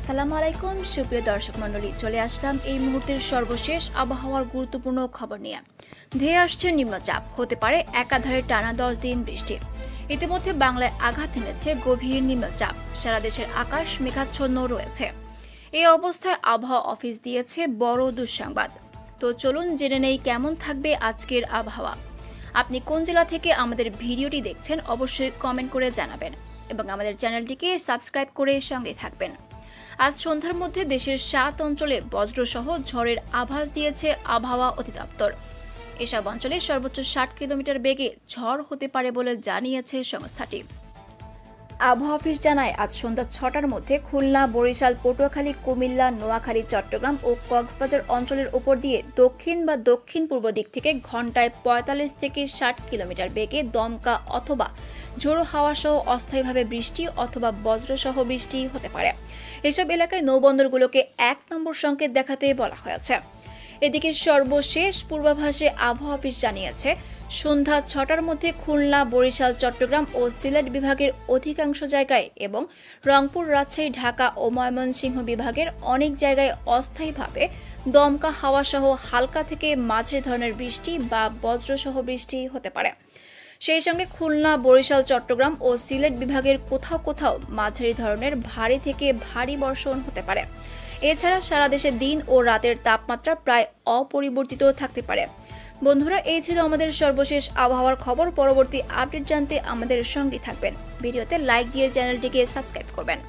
আসসালামু আলাইকুম সুপ্রিয় দর্শক মণ্ডলী, চলে আসলাম এই মুহূর্তের সর্বশেষ আবহাওয়ার গুরুত্বপূর্ণ খবর নিয়ে। ধেয়ে আসছে নিম্নচাপ, হতে পারে একাধারে টানা 10 দিন বৃষ্টি। ইতিমধ্যে বাংলায় আঘাত এনেছে গভীর নিম্নচাপ, সারা দেশের আকাশ মেঘাচ্ছন্ন রয়েছে। এই অবস্থায় আবহাওয়া অফিস দিয়েছে বড় দুঃসংবাদ। তো চলুন জেনে নেই কেমন থাকবে আজকের আবহাওয়া। আপনি কোন জেলা থেকে আমাদের ভিডিওটি দেখছেন অবশ্যই কমেন্ট করে জানাবেন এবং আমাদের চ্যানেলটিকে সাবস্ক্রাইব করে সঙ্গে থাকবেন। আজ সন্ধ্যার মধ্যে দেশের 7 অঞ্চলে বজ্রসহ ঝড়ের আভাস দিয়েছে আবহাওয়া অধিদপ্তর। এসব অঞ্চলে সর্বোচ্চ 60 কিলোমিটার বেগে ঝড় হতে পারে বলে জানিয়েছে সংস্থাটি। আবহাওয়া অফিস জানায়, আজ সন্ধ্যা 6টার মধ্যে খুলনা, বরিশাল, পটুয়াখালী, কুমিল্লা, নোয়াখালী, চট্টগ্রাম ও কক্সবাজার অঞ্চলের উপর দিয়ে দক্ষিণ বা দক্ষিণ পূর্ব দিক থেকে ঘন্টায় 45 থেকে 60 কিলোমিটার বেগে দমকা অথবা ঝোড়ো হাওয়া সহ অস্থায়ীভাবে বৃষ্টি অথবা বজ্রসহ বৃষ্টি হতে পারে। এসব এলাকায় নৌবন্দরগুলোকে 1 নম্বর সংকেত দেখাতে বলা হয়েছে। এদিকে সর্বশেষ পূর্বাভাসে আবহাওয়া অফিস জানিয়েছে, সন্ধ্যা 6টার মধ্যে খুলনা, বরিশাল, চট্টগ্রাম ও সিলেট বিভাগের অধিকাংশ জায়গায় এবং রংপুর, রাজশাহী, ঢাকা ও ময়মনসিংহ বিভাগের অনেক জায়গায় অস্থায়ীভাবে দমকা হাওয়া সহ হালকা থেকে মাঝারি ধরনের বৃষ্টি বা বজ্রসহ বৃষ্টি হতে পারে। সেই সঙ্গে খুলনা, বরিশাল, চট্টগ্রাম ও সিলেট বিভাগের কোথাও কোথাও মাঝারি ধরনের ভারী থেকে ভারী বর্ষণ হতে পারে। এছাড়া সারা দেশে দিন ও রাতের তাপমাত্রা প্রায় অপরিবর্তিত থাকতে পারে। বন্ধুরা, এই ছিল আমাদের সর্বশেষ আবহাওয়ার খবর। পরবর্তী আপডেট জানতে আমাদের সঙ্গে থাকবেন। ভিডিওতে লাইক দিয়ে চ্যানেলটিকে সাবস্ক্রাইব করবেন।